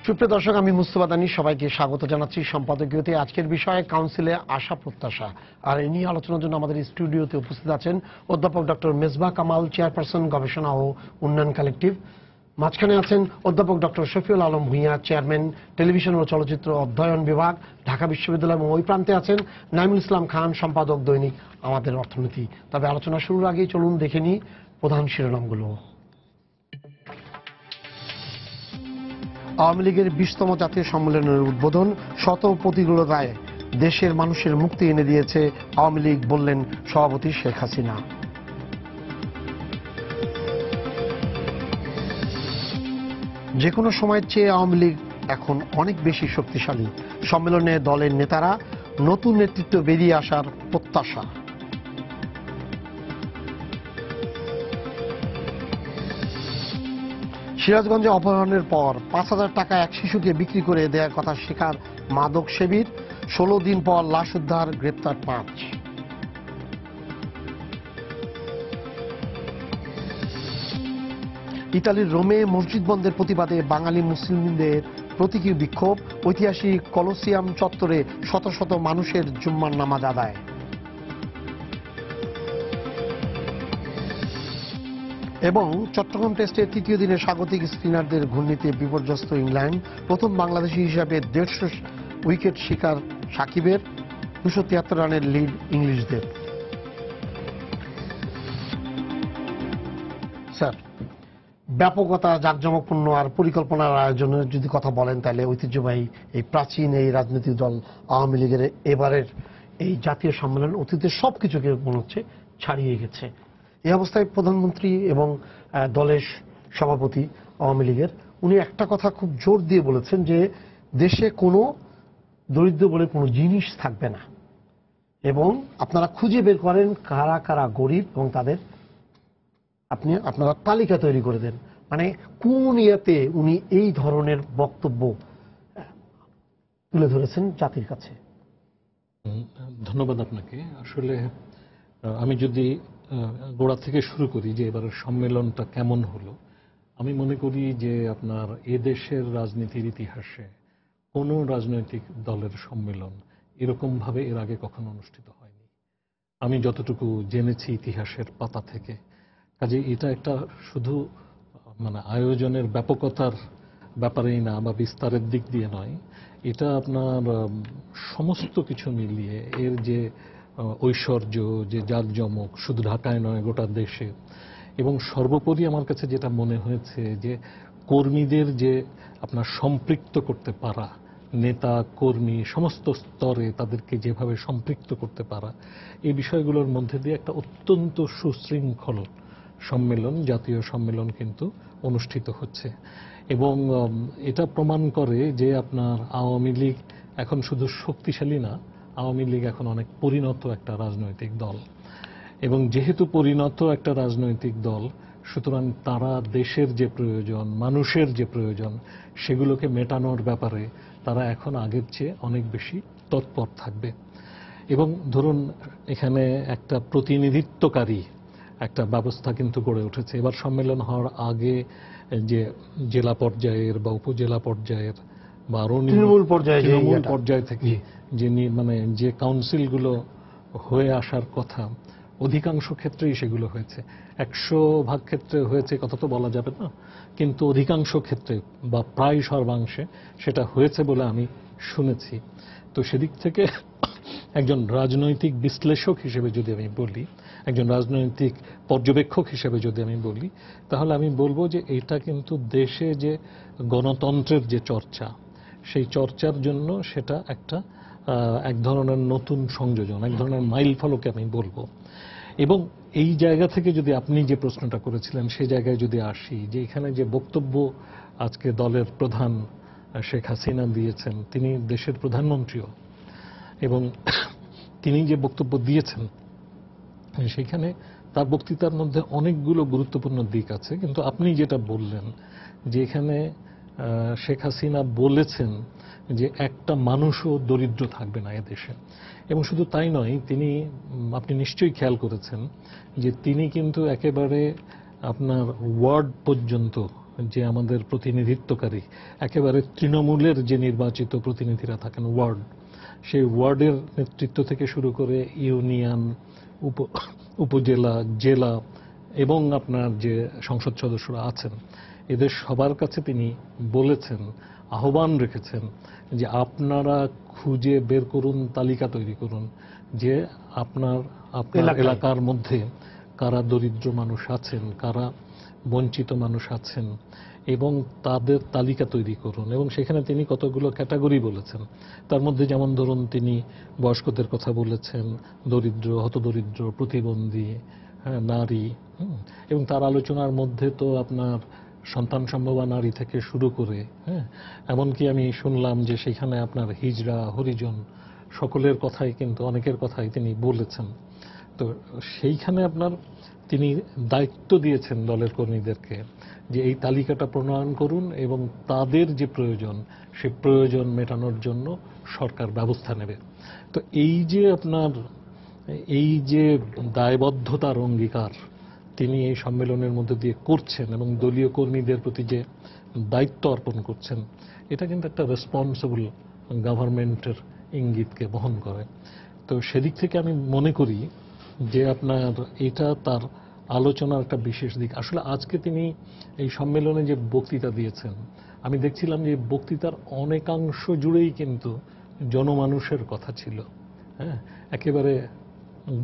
সুপ্রিয় দর্শক, আমি মুস্তফা দানি সবাইকে স্বাগত জানাচ্ছি সম্পাদকীয়তে। আজকের বিষয়ে কাউন্সিলে আশা প্রত্যাশা, আর এ নিয়ে আলোচনার জন্য আমাদের স্টুডিওতে উপস্থিত আছেন অধ্যাপক ডক্টর মেজবাহ কামাল, চেয়ারপারসন গবেষণা ও উন্নয়ন কালেকটিভ। মাঝখানে আছেন অধ্যাপক doctor Shafiul Alam Bhuiyan, chairman television ও চলচ্চিত্র অধ্যয়ন বিভাগ, ঢাকা বিশ্ববিদ্যালয়। এবং ওই প্রান্তে আছেন নাইমুল ইসলাম খান, সম্পাদক দৈনিক আমাদের অর্থনীতি। তবে আলোচনা শুরুর আগেই চলুন দেখে নিই প্রধান শিরোনামগুলো। আওয়ামী লীগের 20তম জাতীয় সম্মেলনের উদ্বোধন, শত প্রতিকূলতায় দেশের মানুষের মুক্তি এনে দিয়েছে আওয়ামী লীগ, বললেন সভাপতি শেখ হাসিনা। যে কোনো সময়ের চেয়ে আওয়ামী লীগ এখন অনেক বেশি শক্তিশালী, সম্মেলনে দলের নেতারা নতুন নেতৃত্ব বেরিয়ে আসার প্রত্যাশা। সিরাজগঞ্জে অপহরণের পর 5,000 টাকা এক শিশুকে বিক্রি করে দেওয়ার কথা স্বীকার মাদক সেবীর, 16 দিন পর লাশ উদ্ধার, গ্রেপ্তার 5। ইতালির রোমে মসজিদ বন্ধের প্রতিবাদে বাঙালি মুসলিমদের প্রতীকী বিক্ষোভ, ঐতিহাসিক কলোসিয়াম চত্বরে শত শত মানুষের জুম্মার নামাজ আদায়। এবং চট্টগ্রাম টেস্টের তৃতীয় দিনে স্বাগতিক স্পিনারদের ঘূর্ণিতে বিপর্যস্ত ইংল্যান্ড, প্রথম বাংলাদেশি হিসাবে 150 উইকেট শিকার সাকিবের, 273 রানের লিড ইংলিশদের। স্যার, ব্যাপকতা, জাঁকজমকপূর্ণ আর পরিকল্পনার আয়োজনের যদি কথা বলেন, তাহলে ঐতিহ্যবাহী এই প্রাচীন এই রাজনৈতিক দল আওয়ামী লীগের এবারের এই জাতীয় সম্মেলন অতীতের সবকিছুকে মনে হচ্ছে ছাড়িয়ে গেছে। এই অবস্থায় প্রধানমন্ত্রী এবং দলের সভাপতি আওয়ামী লীগের, উনি একটা কথা খুব জোর দিয়ে বলেছেন যে দেশে কোনো দরিদ্র বলে কোনো জিনিস থাকবে না, এবং আপনারা খুঁজে বের করেন কারা কারা গরিব এবং তাদের আপনারা তালিকা তৈরি করে দেন। মানে কোন ইয়েতে উনি এই ধরনের বক্তব্য তুলে ধরেছেন জাতির কাছে? ধন্যবাদ আপনাকে। আসলে আমি যদি গোড়া থেকে শুরু করি যে এবারের সম্মেলনটা কেমন হলো, আমি মনে করি যে আপনার এদেশের রাজনীতির ইতিহাসে কোনো রাজনৈতিক দলের সম্মেলন এরকমভাবে এর আগে কখনো অনুষ্ঠিত হয়নি, আমি যতটুকু জেনেছি ইতিহাসের পাতা থেকে। কাজে এটা একটা শুধু মানে আয়োজনের ব্যাপকতার ব্যাপারেই না বা বিস্তারের দিক দিয়ে নয়, এটা আপনার সমস্ত কিছু মিলিয়ে এর যে ঐশ্বর্য, যে জাঁকজমক, শুধু ঢাকায় নয় গোটা দেশে, এবং সর্বোপরি আমার কাছে যেটা মনে হয়েছে যে কর্মীদের যে আপনার সম্পৃক্ত করতে পারা, নেতা কর্মী সমস্ত স্তরে তাদেরকে যেভাবে সম্পৃক্ত করতে পারা, এই বিষয়গুলোর মধ্যে দিয়ে একটা অত্যন্ত সুশৃঙ্খল সম্মেলন, জাতীয় সম্মেলন কিন্তু অনুষ্ঠিত হচ্ছে। এবং এটা প্রমাণ করে যে আপনার আওয়ামী লীগ এখন শুধু শক্তিশালী না, আওয়ামী লীগ এখন অনেক পরিণত একটা রাজনৈতিক দল। এবং যেহেতু পরিণত একটা রাজনৈতিক দল, সুতরাং তারা দেশের যে প্রয়োজন, মানুষের যে প্রয়োজন, সেগুলোকে মেটানোর ব্যাপারে তারা এখন আগের চেয়ে অনেক বেশি তৎপর থাকবে। এবং ধরুন এখানে একটা প্রতিনিধিত্বকারী একটা ব্যবস্থা কিন্তু গড়ে উঠেছে। এবার সম্মেলন হওয়ার আগে যে জেলা পর্যায়ের বা উপজেলা পর্যায়ের বা আরো তৃণমূল পর্যায় থেকে যে কাউন্সিলগুলো হয়ে আসার কথা, অধিকাংশ ক্ষেত্রেই সেগুলো হয়েছে। 100% ক্ষেত্রে হয়েছে কথা তো বলা যাবে না, কিন্তু অধিকাংশ ক্ষেত্রে বা প্রায় সর্বাংশে সেটা হয়েছে বলে আমি শুনেছি। তো সেদিক থেকে একজন রাজনৈতিক বিশ্লেষক হিসেবে যদি আমি বলি, একজন রাজনৈতিক পর্যবেক্ষক হিসেবে যদি আমি বলি, তাহলে আমি বলবো যে এটা কিন্তু দেশে যে গণতন্ত্রের যে চর্চা, সেই চর্চার জন্য সেটা এক ধরনের নতুন সংযোজন, এক ধরনের মাইল ফলকে আমি বলবো। এবং এই জায়গা থেকে যদি আপনি যে প্রশ্নটা করেছিলেন সেই জায়গায় যদি আসি, যে এখানে যে বক্তব্য আজকে দলের প্রধান শেখ হাসিনা দিয়েছেন, তিনি দেশের প্রধানমন্ত্রীও, এবং তিনি যে বক্তব্য দিয়েছেন সেখানে তার বক্তৃতার মধ্যে অনেকগুলো গুরুত্বপূর্ণ দিক আছে। কিন্তু আপনি যেটা বললেন যে এখানে শেখ হাসিনা বলেছেন যে একটা মানুষও দরিদ্র থাকবে না এদেশে, এবং শুধু তাই নয়, আপনি নিশ্চয়ই খেয়াল করেছেন যে তিনি কিন্তু একেবারে আপনার ওয়ার্ড পর্যন্ত যে আমাদের প্রতিনিধিত্বকারী একেবারে তৃণমূলের যে নির্বাচিত প্রতিনিধিরা থাকেন ওয়ার্ড, সেই ওয়ার্ডের নেতৃত্ব থেকে শুরু করে ইউনিয়ন, উপজেলা, জেলা এবং আপনার যে সংসদ সদস্যরা আছেন, এদের সবার কাছে তিনি বলেছেন, আহ্বান রেখেছেন যে আপনারা খুঁজে বের করুন, তালিকা তৈরি করুন যে আপনার এলাকার মধ্যে কারা দরিদ্র মানুষ আছেন, কারা বঞ্চিত মানুষ আছেন, এবং তাদের তালিকা তৈরি করুন। এবং সেখানে তিনি কতগুলো ক্যাটাগরি বলেছেন। তার মধ্যে যেমন ধরুন তিনি বয়স্কদের কথা বলেছেন, দরিদ্র, হতদরিদ্র, প্রতিবন্ধী, নারী, এবং তার আলোচনার মধ্যে তো আপনার সন্তান সম্ভবা নারী থেকে শুরু করে এমনকি আমি শুনলাম যে সেখানে আপনার হিজড়া, হরিজন সকলের কথাই, কিন্তু অনেকের কথাই তিনি বলেছেন। তো সেইখানে আপনার তিনি দায়িত্ব দিয়েছেন দলের কর্মীদেরকে যে এই তালিকাটা প্রণয়ন করুন এবং তাদের যে প্রয়োজন সে প্রয়োজন মেটানোর জন্য সরকার ব্যবস্থা নেবে। তো এই যে আপনার এই যে দায়বদ্ধতার অঙ্গীকার তিনি এই সম্মেলনের মধ্যে দিয়ে করছেন এবং দলীয় কর্মীদের প্রতি যে দায়িত্ব অর্পণ করছেন, এটা কিন্তু একটা রেসপন্সিবল গভর্নমেন্টের ইঙ্গিতকে বহন করে। তো সেদিক থেকে আমি মনে করি যে আপনার এটা তার আলোচনার একটা বিশেষ দিক। আসলে আজকে তিনি এই সম্মেলনে যে বক্তৃতা দিয়েছেন, আমি দেখছিলাম যে বক্তৃতার অনেকাংশ জুড়েই কিন্তু জনমানুষের কথা ছিল, একেবারে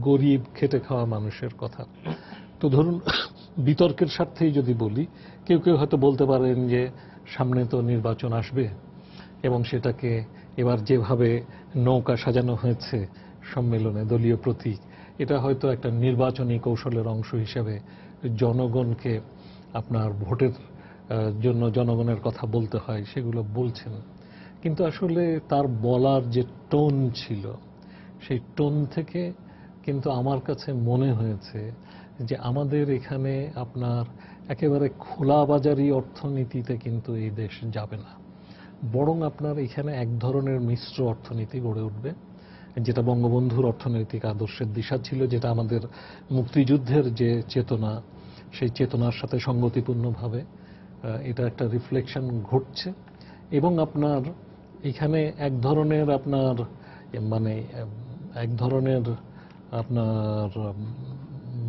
গরিব খেটে খাওয়া মানুষের কথা। তো ধরুন বিতর্কের স্বার্থেই যদি বলি, কেউ কেউ হয়তো বলতে পারেন যে সামনে তো নির্বাচন আসবে এবং সেটাকে এবার যেভাবে নৌকা সাজানো হয়েছে সম্মেলনে দলীয় প্রতীক, এটা হয়তো একটা নির্বাচনী কৌশলের অংশ হিসেবে জনগণকে আপনার ভোটের জন্য জনগণের কথা বলতে হয়, সেগুলো বলছেন। কিন্তু আসলে তার বলার যে টোন ছিল, সেই টোন থেকে কিন্তু আমার কাছে মনে হয়েছে যে আমাদের এখানে আপনার একেবারে খোলাবাজারি অর্থনীতিতে কিন্তু এই দেশ যাবে না, বরং আপনার এখানে এক ধরনের মিশ্র অর্থনীতি গড়ে উঠবে, যেটা বঙ্গবন্ধুর অর্থনৈতিক আদর্শের দিশা ছিল, যেটা আমাদের মুক্তিযুদ্ধের যে চেতনা, সেই চেতনার সাথে সঙ্গতিপূর্ণভাবে এটা একটা রিফ্লেকশন ঘটছে। এবং আপনার এখানে এক ধরনের আপনার মানে এক ধরনের আপনার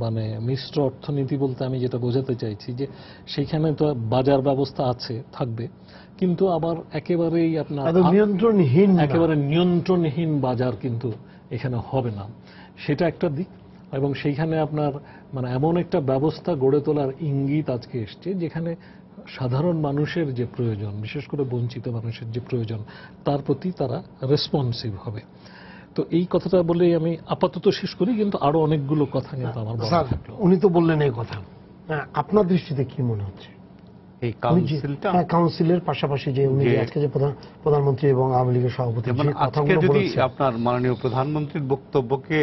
মানে মিশ্র অর্থনীতি বলতে আমি যেটা বোঝাতে চাইছি যে সেইখানে তো বাজার ব্যবস্থা আছে, থাকবে, কিন্তু আবার একেবারেই আপনার একেবারে নিয়ন্ত্রণহীন বাজার কিন্তু এখানে হবে না, সেটা একটা দিক। এবং সেইখানে আপনার মানে এমন একটা ব্যবস্থা গড়ে তোলার ইঙ্গিত আজকে এসছে যেখানে সাধারণ মানুষের যে প্রয়োজন, বিশেষ করে বঞ্চিত মানুষের যে প্রয়োজন, তার প্রতি তারা রেসপন্সিভ হবে। তো এই কথাটা বলেই আমি আপাতত শেষ করি, কিন্তু আরো অনেকগুলো কথা কিন্তু আমার বলা থাকলো। উনি তো বললেন এই কথা, আপনার দৃষ্টিতে কি মনে হচ্ছে এই কাউন্সিলটা? কাউন্সিলের পাশাপাশি যে উনি আজকে যে প্রধানমন্ত্রী এবং আওয়ামী লীগের সভাপতি, আজকে যদি আপনার মাননীয় প্রধানমন্ত্রীর বক্তব্যকে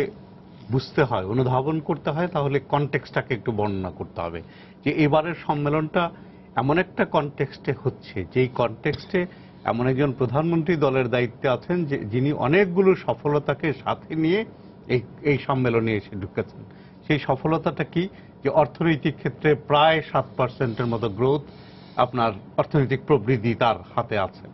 বুঝতে হয়, অনুধাবন করতে হয়, তাহলে কনটেক্সটটাকে একটু বর্ণনা করতে হবে যে এবারের সম্মেলনটা এমন একটা কনটেক্সটে হচ্ছে, যেই কনটেক্সটে এমন একজন প্রধানমন্ত্রী দলের দায়িত্বে আছেন যে যিনি অনেকগুলো সফলতাকে সাথে নিয়ে এই সম্মেলনে এসে ঢুকেছেন। সেই সফলতাটা কি? যে অর্থনৈতিক ক্ষেত্রে প্রায় 7% মতো গ্রোথ, আপনার অর্থনৈতিক প্রবৃদ্ধি তার হাতে আছে।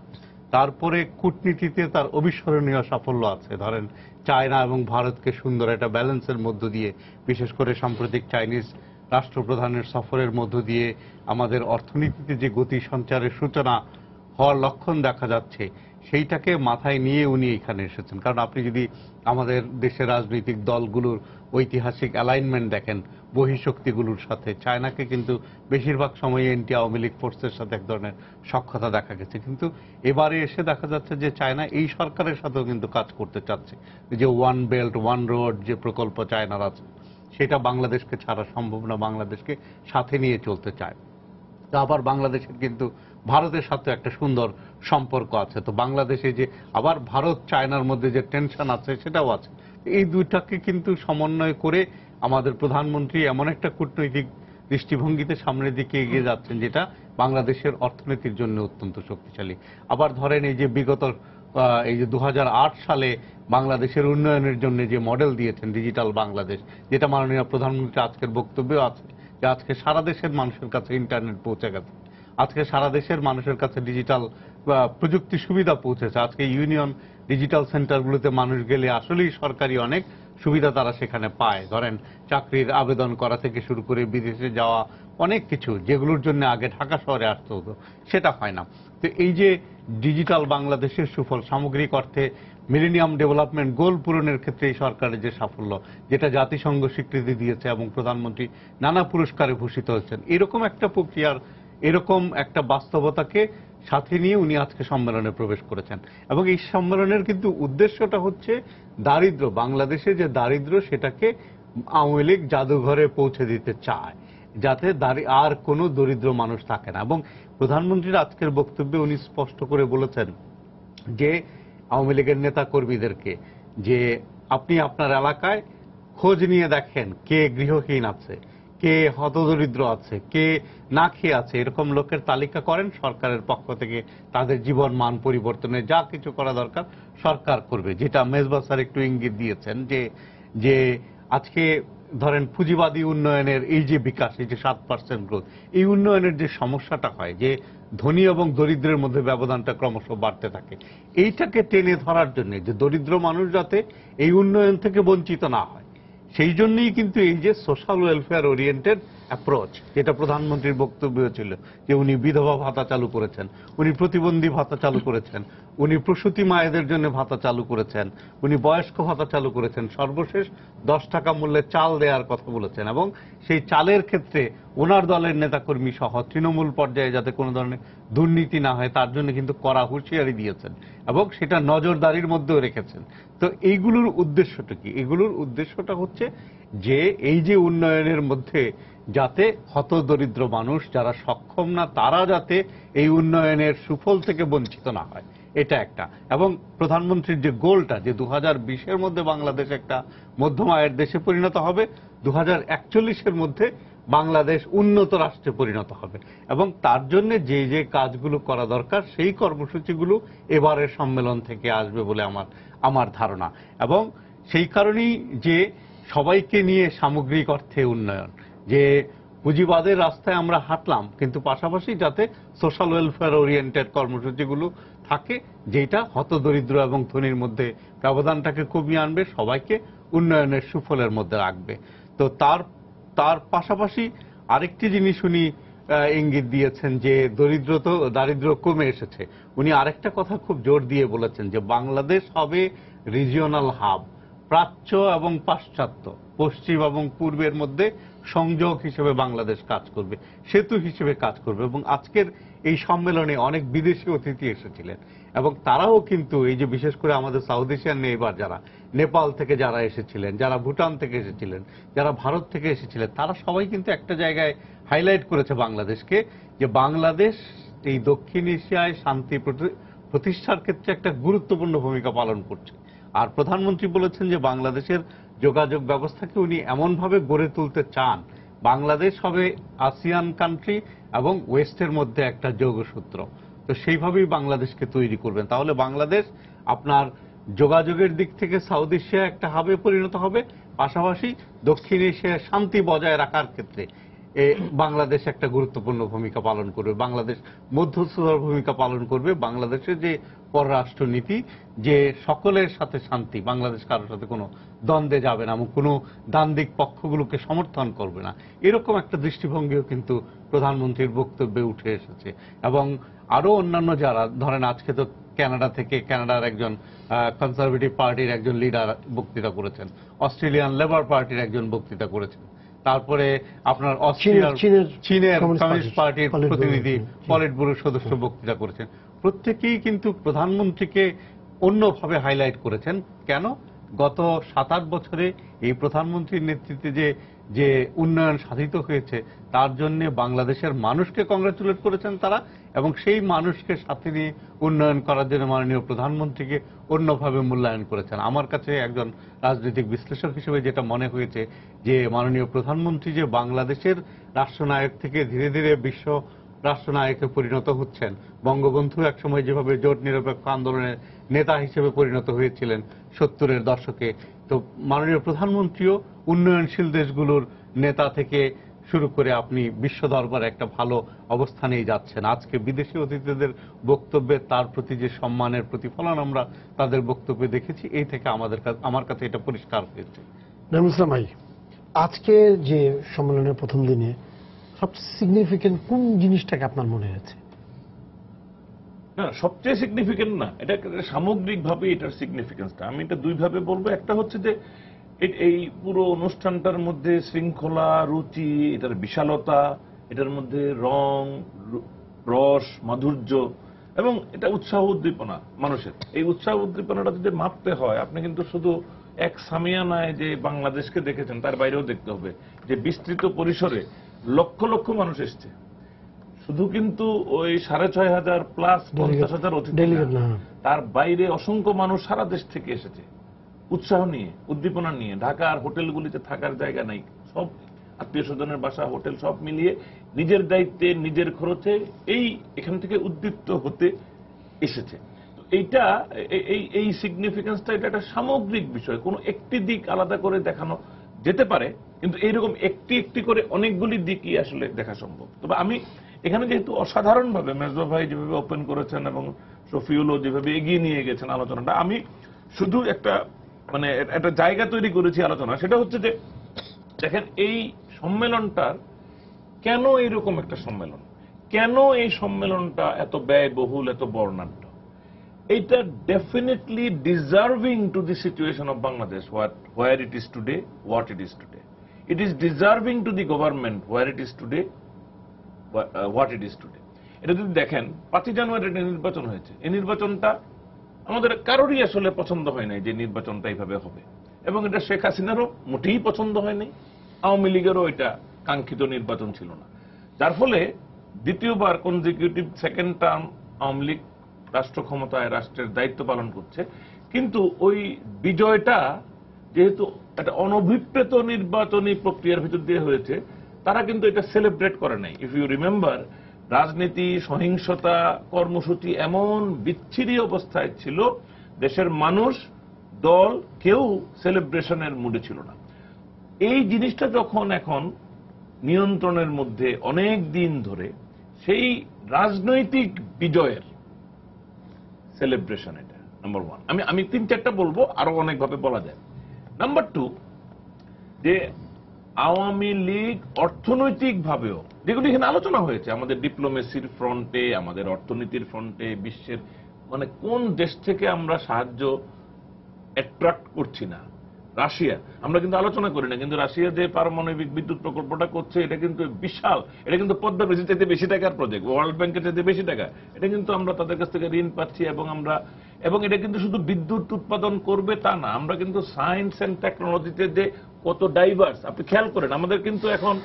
তারপরে কূটনীতিতে তার অবিস্মরণীয় সাফল্য আছে। ধরেন চায়না এবং ভারতকে সুন্দর একটা ব্যালেন্সের মধ্য দিয়ে, বিশেষ করে সাম্প্রতিক চাইনিজ রাষ্ট্রপ্রধানের সফরের মধ্য দিয়ে আমাদের অর্থনীতিতে যে গতি সঞ্চারের সূচনা হওয়ার লক্ষণ দেখা যাচ্ছে, সেইটাকে মাথায় নিয়ে উনি এখানে এসেছেন। কারণ আপনি যদি আমাদের দেশের রাজনৈতিক দলগুলোর ঐতিহাসিক অ্যালাইনমেন্ট দেখেন বহিঃশক্তিগুলোর সাথে, চায়নাকে কিন্তু বেশিরভাগ সময় এন্টি আওয়ামী লীগ ফোর্সের সাথে এক ধরনের সখ্যতা দেখা গেছে। কিন্তু এবারে এসে দেখা যাচ্ছে যে চায়না এই সরকারের সাথেও কিন্তু কাজ করতে চাচ্ছে। যে ওয়ান বেল্ট ওয়ান রোড যে প্রকল্প চায়নার আছে, সেটা বাংলাদেশকে ছাড়া সম্ভব না, বাংলাদেশকে সাথে নিয়ে চলতে চায়। আবার বাংলাদেশের কিন্তু ভারতের সাথে একটা সুন্দর সম্পর্ক আছে। তো বাংলাদেশে যে আবার ভারত চায়নার মধ্যে যে টেনশন আছে সেটাও আছে। এই দুইটাকে কিন্তু সমন্বয় করে আমাদের প্রধানমন্ত্রী এমন একটা কূটনৈতিক দৃষ্টিভঙ্গিতে সামনের দিকে এগিয়ে যাচ্ছেন যেটা বাংলাদেশের অর্থনীতির জন্য অত্যন্ত শক্তিশালী। আবার ধরেন এই যে বিগত এই যে 2008 সালে বাংলাদেশের উন্নয়নের জন্য যে মডেল দিয়েছেন ডিজিটাল বাংলাদেশ, যেটা মাননীয় প্রধানমন্ত্রী আজকের বক্তব্যেও আছে যে আজকে সারা দেশের মানুষের কাছে ইন্টারনেট পৌঁছে গেছে। আজকে সারা দেশের মানুষের কাছে ডিজিটাল প্রযুক্তি সুবিধা পৌঁছেছে। আজকে ইউনিয়ন ডিজিটাল সেন্টারগুলোতে মানুষ গেলে আসলেই সরকারি অনেক সুবিধা তারা সেখানে পায়। ধরেন চাকরির আবেদন করা থেকে শুরু করে বিদেশে যাওয়া অনেক কিছু, যেগুলোর জন্য আগে ঢাকা শহরে আসতে হতো, সেটা হয় না। তো এই যে ডিজিটাল বাংলাদেশের সুফল, সামগ্রিক অর্থে মিলেনিয়াম ডেভেলপমেন্ট গোল পূরণের ক্ষেত্রে এই সরকারের যে সাফল্য, যেটা জাতিসংঘ স্বীকৃতি দিয়েছে এবং প্রধানমন্ত্রী নানা পুরস্কারে ভূষিত হচ্ছেন, এরকম একটা প্রক্রিয়ার, এরকম একটা বাস্তবতাকে সাথে নিয়ে উনি আজকে সম্মেলনে প্রবেশ করেছেন। এবং এই সম্মেলনের কিন্তু উদ্দেশ্যটা হচ্ছে দারিদ্র্য, বাংলাদেশে যে দারিদ্র্য সেটাকে আওয়ামী লীগ জাদুঘরে পৌঁছে দিতে চায়, যাতে আর কোনো দরিদ্র মানুষ থাকে না। এবং প্রধানমন্ত্রীর আজকের বক্তব্যে উনি স্পষ্ট করে বলেছেন যে আওয়ামী লীগের নেতা কর্মীদেরকে যে আপনি আপনার এলাকায় খোঁজ নিয়ে দেখেন কে গৃহহীন আছে, কে হতদরিদ্র আছে, কে না খেয়ে আছে, এরকম লোকের তালিকা করেন। সরকারের পক্ষ থেকে তাদের জীবন মান পরিবর্তনে যা কিছু করা দরকার সরকার করবে। যেটা মেজবা স্যার একটু ইঙ্গিত দিয়েছেন যে আজকে ধরেন পুঁজিবাদী উন্নয়নের এই যে বিকাশ, এই যে 7% গ্রোথ, এই উন্নয়নের যে সমস্যাটা হয় যে ধনী এবং দরিদ্রের মধ্যে ব্যবধানটা ক্রমশ বাড়তে থাকে, এইটাকে টেনে ধরার জন্য যে দরিদ্র মানুষ যাতে এই উন্নয়ন থেকে বঞ্চিত না হয়, সেই জন্যই কিন্তু এই যে সোশ্যাল ওয়েলফেয়ার ওরিয়েন্টেড অ্যাপ্রোচ, যেটা প্রধানমন্ত্রীর বক্তব্য ছিল যে উনি বিধবা ভাতা চালু করেছেন, উনি প্রতিবন্ধী ভাতা চালু করেছেন, উনি প্রসূতি মায়েদের জন্য ভাতা চালু করেছেন, উনি বয়স্ক ভাতা চালু করেছেন, সর্বশেষ 10 টাকা মূল্যে চাল দেওয়ার কথা বলেছেন। এবং সেই চালের ক্ষেত্রে ওনার দলের নেতাকর্মী সহ তৃণমূল পর্যায়ে যাতে কোনো ধরনের দুর্নীতি না হয় তার জন্য কিন্তু কড়া হুঁশিয়ারি দিয়েছেন এবং সেটা নজরদারির মধ্যেও রেখেছেন। তো এইগুলোর উদ্দেশ্যটা কি? এগুলোর উদ্দেশ্যটা হচ্ছে যে এই যে উন্নয়নের মধ্যে যাতে হতদরিদ্র মানুষ যারা সক্ষম না তারা যাতে এই উন্নয়নের সুফল থেকে বঞ্চিত না হয়, এটা একটা। এবং প্রধানমন্ত্রীর যে গোলটা যে 2020-এর মধ্যে বাংলাদেশ একটা মধ্যম আয়ের দেশে পরিণত হবে, 2041-এর মধ্যে বাংলাদেশ উন্নত রাষ্ট্রে পরিণত হবে, এবং তার জন্য যে যে কাজগুলো করা দরকার সেই কর্মসূচিগুলো এবারের সম্মেলন থেকে আসবে বলে আমার ধারণা। এবং সেই কারণেই যে সবাইকে নিয়ে সামগ্রিক অর্থে উন্নয়ন, যে পুঁজিবাদের রাস্তায় আমরা হাঁটলাম কিন্তু পাশাপাশি যাতে সোশ্যাল ওয়েলফেয়ার ওরিয়েন্টেড কর্মসূচিগুলো থাকে, যেটা হতদরিদ্র এবং ধনীর মধ্যে ব্যবধানটাকে কমিয়ে আনবে, সবাইকে উন্নয়নের সুফলের মধ্যে রাখবে। তো তার পাশাপাশি আরেকটি জিনিস উনি ইঙ্গিত দিয়েছেন যে দারিদ্র কমে এসেছে। উনি আরেকটা কথা খুব জোর দিয়ে বলেছেন যে বাংলাদেশ হবে রিজিওনাল হাব, প্রাচ্য এবং পাশ্চাত্য, পশ্চিম এবং পূর্বের মধ্যে সংযোগ হিসেবে বাংলাদেশ কাজ করবে, সেতু হিসেবে কাজ করবে। এবং আজকের এই সম্মেলনে অনেক বিদেশি অতিথি এসেছিলেন এবং তারাও কিন্তু এই যে বিশেষ করে আমাদের সাউথ এশিয়ান নেইবার যারা নেপাল থেকে যারা এসেছিলেন, যারা ভুটান থেকে এসেছিলেন, যারা ভারত থেকে এসেছিলেন, তারা সবাই কিন্তু একটা জায়গায় হাইলাইট করেছে বাংলাদেশকে, যে বাংলাদেশ এই দক্ষিণ এশিয়ায় শান্তি প্রতিষ্ঠার ক্ষেত্রে একটা গুরুত্বপূর্ণ ভূমিকা পালন করছে। আর প্রধানমন্ত্রী বলেছেন যে বাংলাদেশের যোগাযোগ ব্যবস্থাকে উনি এমনভাবে গড়ে তুলতে চান, বাংলাদেশ হবে আসিয়ান কান্ট্রি এবং ওয়েস্টের মধ্যে একটা যোগসূত্র। তো সেইভাবেই বাংলাদেশকে তৈরি করবেন, তাহলে বাংলাদেশ আপনার যোগাযোগের দিক থেকে সাউথ এশিয়া একটা হাবে পরিণত হবে, পাশাপাশি দক্ষিণ এশিয়ায় শান্তি বজায় রাখার ক্ষেত্রে বাংলাদেশ একটা গুরুত্বপূর্ণ ভূমিকা পালন করবে, বাংলাদেশ মধ্যস্থতার ভূমিকা পালন করবে। বাংলাদেশের যে পররাষ্ট্র নীতি, যে সকলের সাথে শান্তি, বাংলাদেশ কারোর সাথে কোনো দ্বন্দ্বে যাবে না এবং কোনো দ্বান্দ্বিক পক্ষগুলোকে সমর্থন করবে না, এরকম একটা দৃষ্টিভঙ্গিও কিন্তু প্রধানমন্ত্রীর বক্তব্যে উঠে এসেছে। এবং আরো অন্যান্য যারা ধরেন আজকে তো কানাডা থেকে, কানাডার একজন কনজারভেটিভ পার্টির একজন লিডার বক্তৃতা করেছেন, অস্ট্রেলিয়ান লেবার পার্টির একজন বক্তৃতা করেছেন, তারপরে আপনার চীনের কমিউনিস্ট পার্টির প্রতিনিধি পলিট ব্যুরোর সদস্য বক্তৃতা করেছেন। প্রত্যেকেই কিন্তু প্রধানমন্ত্রীকে অন্যভাবে হাইলাইট করেছেন। কেন? গত 7-8 বছরে এই প্রধানমন্ত্রীর নেতৃত্বে যে উন্নয়ন সাধিত হয়েছে তার জন্য বাংলাদেশের মানুষকে কংগ্রাচুলেট করেছেন তারা, এবং সেই মানুষকে সাথে নিয়ে উন্নয়ন করার জন্য মাননীয় প্রধানমন্ত্রীকে অন্যভাবে মূল্যায়ন করেছেন। আমার কাছে একজন রাজনৈতিক বিশ্লেষক হিসেবে যেটা মনে হয়েছে যে মাননীয় প্রধানমন্ত্রী যে বাংলাদেশের রাষ্ট্রনায়ক থেকে ধীরে ধীরে বিশ্ব রাষ্ট্রনায়কে পরিণত হচ্ছেন, বঙ্গবন্ধু একসময় যেভাবে জোট নিরপেক্ষ আন্দোলনের নেতা হিসেবে পরিণত হয়েছিলেন 70-এর দশকে, তো মাননীয় প্রধানমন্ত্রীও উন্নয়নশীল দেশগুলোর নেতা থেকে শুরু করে আপনি বিশ্ব দরবারে একটা ভালো অবস্থানেই যাচ্ছেন। আজকে বিদেশি অতিথিদের বক্তব্যে তার প্রতি যে সম্মানের প্রতিফলন আমরা তাদের বক্তব্যে দেখেছি, এই থেকে আমার কাছে এটা পরিষ্কার হয়েছে। নাইমুল ইসলাম ভাই, আজকে যে সম্মেলনের প্রথম দিনে সবচেয়ে সিগনিফিকেন্ট কোন জিনিসটাকে আপনার মনে হয়েছে? না, সবচেয়ে সিগনিফিকেন্ট না, এটা সামগ্রিকভাবে এটার সিগনিফিকেন্সটা আমি এটা দুইভাবে বলবো। একটা হচ্ছে যে এই পুরো অনুষ্ঠানটার মধ্যে শৃঙ্খলা, রুচি, এটার বিশালতা, এটার মধ্যে রং, রস, মাধুর্য এবং এটা উৎসাহ উদ্দীপনা মানুষের। এই উৎসাহ উদ্দীপনাটা যদি মাপতে হয়, আপনি কিন্তু শুধু এক সামিয়ানায় যে বাংলাদেশকে দেখেছেন তার বাইরেও দেখতে হবে যে বিস্তৃত পরিসরে লক্ষ লক্ষ মানুষ এসছে। শুধু কিন্তু ওই 6,500 প্লাস 50,000 অতিথি না, তার বাইরে অসংখ্য মানুষ সারা দেশ থেকে এসেছে উৎসাহ নিয়ে, উদ্দীপনা নিয়ে। ঢাকার হোটেলগুলিতে থাকার জায়গা নাই, সব আত্মীয় স্বজনের বাসা, হোটেল সব মিলিয়ে নিজের দায়িত্বে নিজের খরচে এখান থেকে উদ্দীপ্ত হতে এসেছে। তো এইটা এই সিগনিফিকেন্সটা এটা একটা সামগ্রিক বিষয়, কোনো একটি দিক আলাদা করে দেখানো যেতে পারে, কিন্তু এইরকম একটি একটি করে অনেকগুলি দিকই আসলে দেখা সম্ভব। তবে আমি এখানে যেহেতু অসাধারণভাবে মেজবা ভাই যেভাবে ওপেন করেছেন এবং শফিউলও যেভাবে এগিয়ে নিয়ে গেছেন আলোচনাটা, আমি শুধু একটা একটা জায়গা তৈরি করেছি আলোচনা। সেটা হচ্ছে যে দেখেন এই সম্মেলনটার কেন এইরকম একটা সম্মেলন, কেন এই সম্মেলনটা এত ব্যয়বহুল, এত বর্ণাঢ্য। এটা definitely deserving to the situation of Bangladesh, where it is today, what it is today. It is deserving to the government, where it is today, what it is today. এটা যদি দেখেন 5ই জানুয়ারি একটা নির্বাচন হয়েছে, এই নির্বাচনটা আমাদের কারোরই আসলে পছন্দ হয় নাই যে নির্বাচনটা এইভাবে হবে, এবং এটা শেখ হাসিনারও মোটেই পছন্দ হয়নি, আওয়ামী লীগেরও এটা কাঙ্ক্ষিত নির্বাচন ছিল না। যার ফলে দ্বিতীয়বার consecutive second term Awami League রাষ্ট্র ক্ষমতায়, রাষ্ট্রের দায়িত্ব পালন করছে। কিন্তু ওই বিজয়টা যেহেতু একটা অনভিপ্রেত নির্বাচনী প্রক্রিয়ার ভিতর দিয়ে হয়েছে, তারা কিন্তু এটা সেলিব্রেট করে নাই। ইফ ইউ রিমেম্বার, রাজনীতি, সহিংসতা, কর্মসূচি এমন বিচ্ছিরি অবস্থায় ছিল, দেশের মানুষ, দল কেউ সেলিব্রেশনের মুডে ছিল না। এই জিনিসটা যখন এখন নিয়ন্ত্রণের মধ্যে অনেক দিন ধরে, সেই রাজনৈতিক বিজয়ের সেলিব্রেশন এটা নাম্বার 1। আমি 3-4টা বলবো, আরো অনেকভাবে বলা যায়। নাম্বার 2, যে আওয়ামী লীগ অর্থনৈতিক ভাবেও, যেগুলি এখানে আলোচনা হয়েছে, আমাদের ডিপ্লোমেসির ফ্রন্টে, আমাদের অর্থনীতির ফ্রন্টে, বিশ্বের কোন দেশ থেকে আমরা সাহায্য অ্যাট্রাক্ট করছি না। রাশিয়া আমরা কিন্তু আলোচনা করি না, কিন্তু রাশিয়া যে পারমাণবিক বিদ্যুৎ প্রকল্পটা করছে এটা কিন্তু বিশাল, এটা কিন্তু পদ্মা বেশি চাইতে বেশি টাকার প্রজেক্ট, ওয়ার্ল্ড ব্যাংকের চাইতে বেশি টাকা। এটা কিন্তু আমরা তাদের কাছ থেকে ঋণ পাচ্ছি, এবং এটা কিন্তু শুধু বিদ্যুৎ উৎপাদন করবে তা না, আমরা কিন্তু সায়েন্স এন্ড টেকনোলজিতে যে কত ডাইভার্স আপনি খেয়াল করেন। আমাদের কিন্তু এখন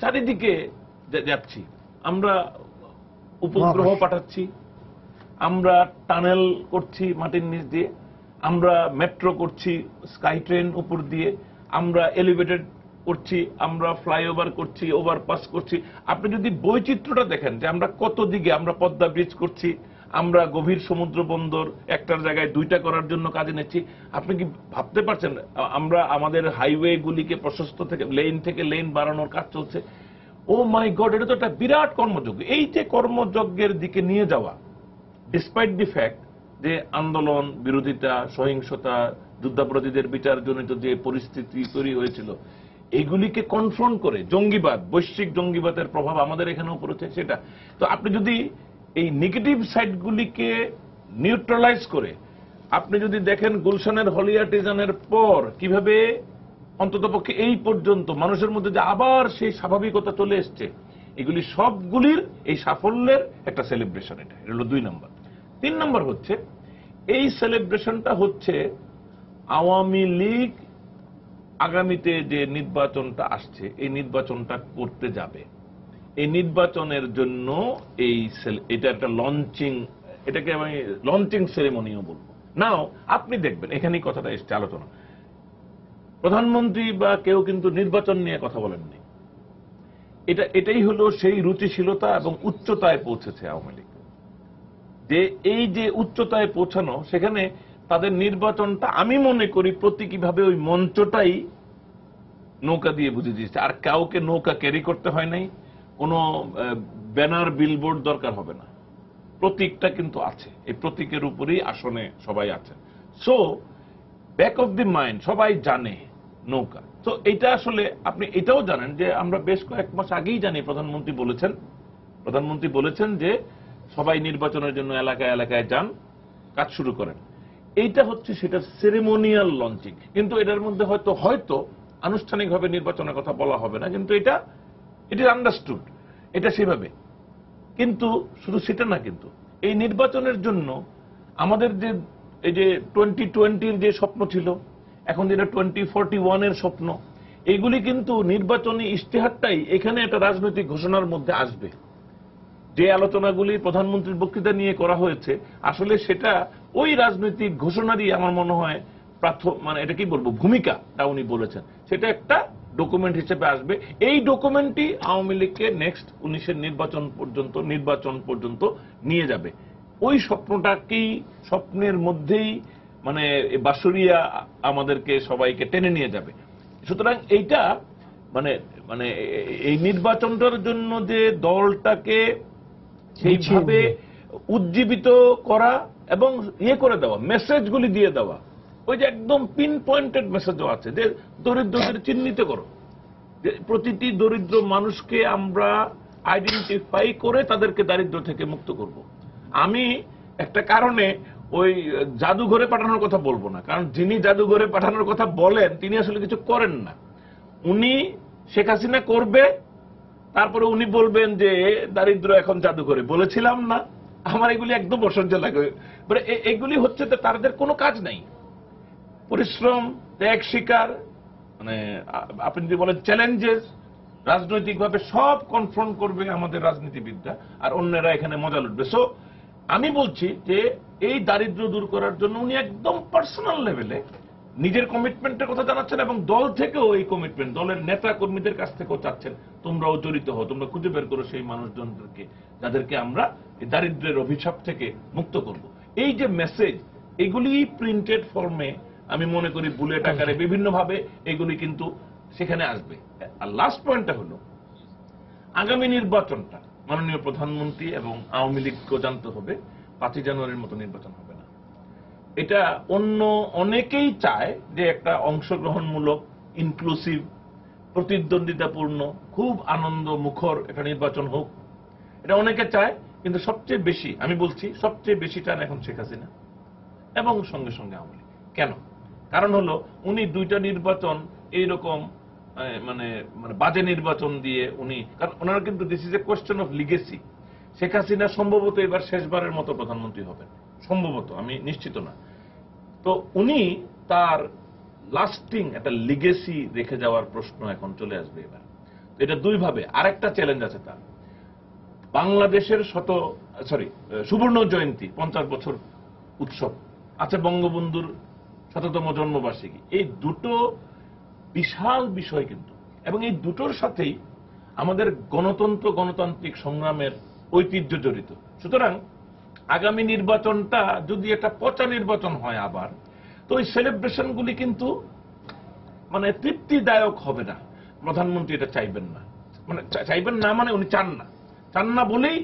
চারিদিকে যাচ্ছি, আমরা উপগ্রহ পাঠাচ্ছি, আমরা টানেল করছি মাটির নিচ দিয়ে, আমরা মেট্রো করছি স্কাই ট্রেন উপর দিয়ে, আমরা এলিভেটেড করছি, আমরা ফ্লাইওভার করছি, ওভারপাস করছি। আপনি যদি বৈচিত্র্যটা দেখেন যে আমরা কত দিকে, আমরা পদ্মা ব্রিজ করছি, আমরা গভীর সমুদ্র বন্দর একটার জায়গায় 2টা করার জন্য কাজে নিচ্ছি। আপনি কি ভাবতে পারছেন আমরা আমাদের হাইওয়ে গুলিকে প্রশস্ত থেকে লেন বাড়ানোর কাজ চলছে। ও মাই গড, এটা তো একটা বিরাট কর্মযজ্ঞ। এই যে কর্মযজ্ঞের দিকে নিয়ে যাওয়া, ডিসপাইট দি ফ্যাক্ট যে আন্দোলন, বিরোধিতা, সহিংসতা, যুদ্ধাপরাধীদের বিচারজনিত যে পরিস্থিতি তৈরি হয়েছিল, এইগুলিকে কনফ্রন্ট করে জঙ্গিবাদ, বৈশ্বিক জঙ্গিবাদের প্রভাব আমাদের এখানেও পড়েছে সেটা। তো আপনি যদি এই নেগেটিভ সাইডগুলিকে নিউট্রালাইজ করে আপনি যদি দেখেন গুলশানের হলিয়ার্টিজানের পর কিভাবে অন্ততপক্ষে এই পর্যন্ত মানুষের মধ্যে যে আবার সেই স্বাভাবিকতা চলে এসছে, এগুলি সবগুলির এই সাফল্যের একটা সেলিব্রেশন। এটা হলো 2 নম্বর। 3 নম্বর হচ্ছে এই সেলিব্রেশনটা হচ্ছে আওয়ামী লীগ আগামীতে যে নির্বাচনটা আসছে, এই নির্বাচনটা করতে যাবে, এই নির্বাচনের জন্য এটা একটা লঞ্চিং, এটাকে আমি লঞ্চিং সেরেমনিও বলবো। নাও আপনি দেখবেন এখানেই কথাটা এসছে আলোচনা, প্রধানমন্ত্রী বা কেউ কিন্তু নির্বাচন নিয়ে কথা বলেননি। এটাই হলো সেই রুচিশীলতা এবং উচ্চতায় পৌঁছেছে আওয়ামী লীগ, যে এই যে উচ্চতায় পৌঁছানো, সেখানে তাদের নির্বাচনটা আমি মনে করি প্রতীকীভাবে ওই মঞ্চটাই নৌকা দিয়ে বুঝিয়ে দিয়েছে। আর কাউকে নৌকা ক্যারি করতে হয় নাই, কোনো ব্যানার বিলবোর্ড দরকার হবে না, প্রতীকটা কিন্তু আছে, এই প্রতীকের উপরেই আসনে সবাই আছে। So back of the mind সবাই জানে নৌকা। তো এটা আসলে আপনি এটাও জানেন যে আমরা বেশ কয়েক মাস আগেই জানি প্রধানমন্ত্রী বলেছেন যে সবাই নির্বাচনের জন্য এলাকায় এলাকায় যান, কাজ শুরু করেন। এইটা হচ্ছে সেটার সেরেমোনিয়াল লঞ্চিং, কিন্তু এটার মধ্যে হয়তো আনুষ্ঠানিকভাবে নির্বাচনের কথা বলা হবে না, কিন্তু এটা ইট ইজ আন্ডারস্টুড, এটা সেভাবে। কিন্তু শুধু সেটা না, কিন্তু এই নির্বাচনের জন্য আমাদের যে এই যে 2020-র যে স্বপ্ন ছিল, এখন যেটা 2041-এর স্বপ্ন, এইগুলি কিন্তু নির্বাচনী ইশতেহারটাই এখানে একটা রাজনৈতিক ঘোষণার মধ্যে আসবে। যে আলোচনাগুলি প্রধানমন্ত্রীর বক্তৃতা নিয়ে করা হয়েছে, আসলে সেটা ওই রাজনৈতিক ঘোষণারই আমার মনে হয় মানে এটা কি বলবো, ভূমিকাটা উনি বলেছেন, সেটা একটা ডকুমেন্ট হিসেবে আসবে। এই ডকুমেন্টই আওয়ামী লীগকে নেক্সট 19-এর নির্বাচন পর্যন্ত নিয়ে যাবে। ওই স্বপ্নের মধ্যেই মানে বাঁশরিয়া আমাদেরকে সবাইকে টেনে নিয়ে যাবে। সুতরাং এইটা মানে মানে এই নির্বাচনটার জন্য যে দলটাকে সেইভাবে উজ্জীবিত করা এবং করে দেওয়া, মেসেজগুলি দিয়ে দেওয়া, ওই যে একদম পিন পয়েন্টেড মেসেজও আছে যে দরিদ্রদের চিহ্নিত করো, যে প্রতিটি দরিদ্র মানুষকে আমরা আইডেন্টিফাই করে তাদেরকে দারিদ্র থেকে মুক্ত করব। আমি একটা কারণে ওই জাদুঘরে পাঠানোর কথা বলবো না, কারণ যিনি জাদুঘরে পাঠানোর কথা বলেন তিনি আসলে কিছু করেন না। উনি শেখ হাসিনা করবে, তারপরে উনি বলবেন যে দারিদ্র এখন জাদুঘরে, বলেছিলাম না। আমার এগুলি একদম অসহ্য লাগে। এগুলি হচ্ছে তাদের কোনো কাজ নাই, পরিশ্রম, ত্যাগ স্বীকার, মানে আপনি যদি বলেন চ্যালেঞ্জেস, রাজনৈতিকভাবে সব কনফ্রন্ট করবে আমাদের রাজনীতিবিদরা, আর অন্যরা এখানে মজা লুটবে। সো আমি বলছি যে এই দারিদ্র দূর করার জন্য উনি একদম পার্সোনাল লেভেলে নিজের কমিটমেন্টের কথা জানাচ্ছেন, এবং দল থেকেও এই কমিটমেন্ট, দলের নেতা কর্মীদের কাছ থেকেও চাচ্ছেন তোমরাও জড়িত হও, তোমরা খুঁজে বের করো সেই মানুষজনদেরকে যাদেরকে আমরা এই দারিদ্রের অভিশাপ থেকে মুক্ত করব। এই যে মেসেজ, এগুলি প্রিন্টেড ফর্মে আমি মনে করি বুলেট আকারে বিভিন্নভাবে এগুলি কিন্তু সেখানে আসবে। আর লাস্ট পয়েন্টটা হলো, আগামী নির্বাচনটা মাননীয় প্রধানমন্ত্রী এবং আওয়ামী লীগকেও জানতে হবে 5ই জানুয়ারির মতো নির্বাচন হবে না। এটা অন্য অনেকেই চায় যে একটা অংশগ্রহণমূলক, ইনক্লুসিভ, প্রতিদ্বন্দ্বিতাপূর্ণ, খুব আনন্দ মুখর একটা নির্বাচন হোক, এটা অনেকে চায়। কিন্তু সবচেয়ে বেশি, আমি বলছি সবচেয়ে বেশি চান এখন শেখ হাসিনা এবং সঙ্গে সঙ্গে আওয়ামী লীগ। কেন? কারণ হলো উনি দুইটা নির্বাচন এইরকম মানে বাজে নির্বাচন দিয়ে উনি, কারণ ওনারা কিন্তু this is a question of legacy. Sheikh Hasina সম্ভবত এবার শেষবারের মতো প্রধানমন্ত্রী হবেন, সম্ভবত, আমি নিশ্চিত না। তো উনি তার লাস্টিং একটা লিগেসি রেখে যাওয়ার প্রশ্ন এখন চলে আসবে এবার। এটা দুইভাবে। আরেকটা চ্যালেঞ্জ আছে তার, বাংলাদেশের সুবর্ণ জয়ন্তী, 50 বছর উৎসব আছে, বঙ্গবন্ধুর শততম জন্মবার্ষিকী, এই দুটো বিশাল বিষয় কিন্তু, এবং এই দুটোর সাথেই আমাদের গণতান্ত্রিক সংগ্রামের ঐতিহ্য জড়িত। সুতরাং আগামী নির্বাচনটা যদি একটা পচা নির্বাচন হয় আবার, তো ওই সেলিব্রেশনগুলি কিন্তু মানে তৃপ্তিদায়ক হবে না। প্রধানমন্ত্রী এটা চাইবেন না, মানে উনি চান না বলেই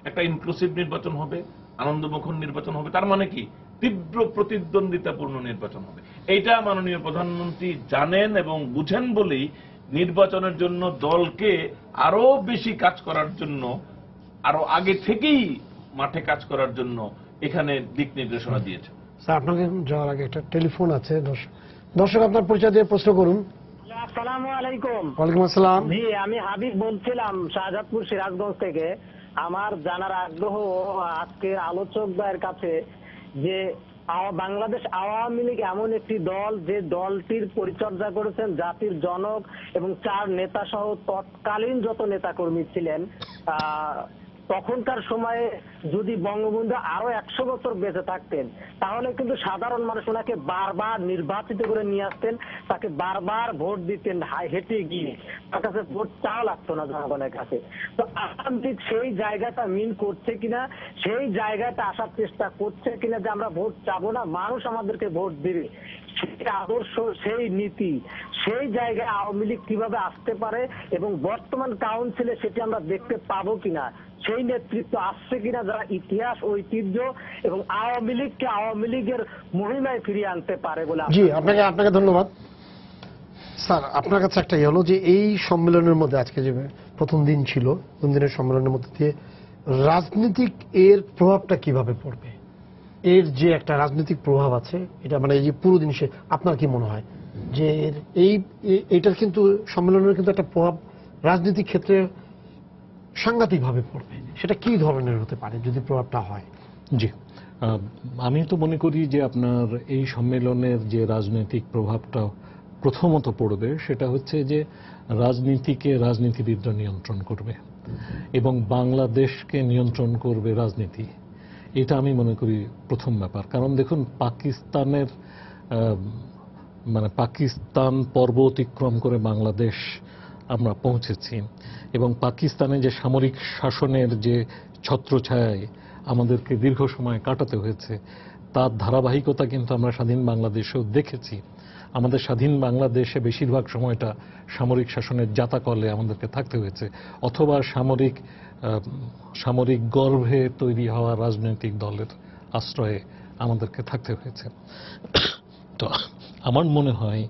একটা ইনক্লুসিভ নির্বাচন হবে, আনন্দমুখর নির্বাচন হবে। তার মানে কি? তীব্র প্রতিদ্বন্দ্বিতাপূর্ণ নির্বাচন হবে। এইটা মাননীয় প্রধানমন্ত্রী জানেন এবং বুঝেন বলেই নির্বাচনের জন্য দলকে আরো বেশি কাজ করার জন্য, আরো আগে থেকেই মাঠে কাজ করার জন্য এখানে দিক নির্দেশনা দিয়েছে। স্যার, আপনাকে যাওয়ার আগে একটা টেলিফোন আছে। দর্শক, আপনার পরিচয় দিয়ে প্রশ্ন করুন। আসসালামু আলাইকুম। ওয়ালাইকুম আসসালাম। জি, আমি হাবিব বলছিলাম শাহজাদপুর, সিরাজগঞ্জ থেকে। আমার জানার আগ্রহ আজকের আলোচক ভাইয়ের কাছে যে বাংলাদেশ আওয়ামী লীগ এমন একটি দল যে দলটির পরিচর্যা করেছেন জাতির জনক এবং 4 নেতা সহ তৎকালীন যত নেতাকর্মী ছিলেন, তখনকার সময়ে যদি বঙ্গবন্ধু আরো 100 বছর বেঁচে থাকতেন, তাহলে কিন্তু সাধারণ মানুষ ওনাকে বারবার নির্বাচিত করে নিয়ে আসতেন, তাকে বারবার ভোট দিতেন, হেঁটে গিয়ে তার কাছে ভোট চাওয়া লাগতো না জনগণের কাছে। তো আওয়ামী লীগ সেই জায়গাটা মিন করছে কিনা, সেই জায়গাটা আসার চেষ্টা করছে কিনা যে আমরা ভোট চাবো না, মানুষ আমাদেরকে ভোট দিবে, সেই আদর্শ, সেই নীতি, সেই জায়গায় আওয়ামী লীগ কিভাবে আসতে পারে এবং বর্তমান কাউন্সিলে সেটি আমরা দেখতে পাবো কিনা, সেই নেতৃত্ব আসছে কিনা যারা ইতিহাস, ঐতিহ্য এবং আওয়ামী লীগকে আওয়ামী লীগের মহিমায় ফিরিয়ে আনতে পারে বলে। জি, আপনাকে ধন্যবাদ স্যার। আপনার কাছে একটা হলো যে এই সম্মেলনের মধ্যে আজকে যে প্রথম দিন ছিল, প্রথম দিনের সম্মেলনের মধ্যে দিয়ে রাজনৈতিক এর প্রভাবটা কিভাবে পড়বে, এর যে একটা রাজনৈতিক প্রভাব আছে, এটা মানে এই যে পুরো জিনিসে আপনার কি মনে হয় যে এইটার কিন্তু সম্মেলনের কিন্তু একটা প্রভাব রাজনৈতিক ক্ষেত্রে সাংঘাতিকভাবে পড়বে, সেটা কি ধরনের হতে পারে যদি প্রভাবটা হয়? জি, আমি তো মনে করি যে আপনার এই সম্মেলনের যে রাজনৈতিক প্রভাবটা প্রথমত পড়বে সেটা হচ্ছে যে রাজনীতিকে রাজনীতিবিদরা নিয়ন্ত্রণ করবে এবং বাংলাদেশকে নিয়ন্ত্রণ করবে রাজনীতি। এটা আমি মনে করি প্রথম ব্যাপার। কারণ দেখুন, পাকিস্তান পর্ব অতিক্রম করে বাংলাদেশ আমরা পৌঁছেছি এবং পাকিস্তানে যে সামরিক শাসনের যে ছত্রছায়ায় আমাদেরকে দীর্ঘ সময় কাটাতে হয়েছে, তার ধারাবাহিকতা কিন্তু আমরা স্বাধীন বাংলাদেশেও দেখেছি। আমাদের স্বাধীন বাংলাদেশে বেশিরভাগ সময়টা সামরিক শাসনের জাতাকলে আমাদেরকে থাকতে হয়েছে, অথবা সামরিক গর্ভে তৈরি হওয়া রাজনৈতিক দলের আশ্রয়ে আমাদেরকে থাকতে হয়েছে। তো আমার মনে হয়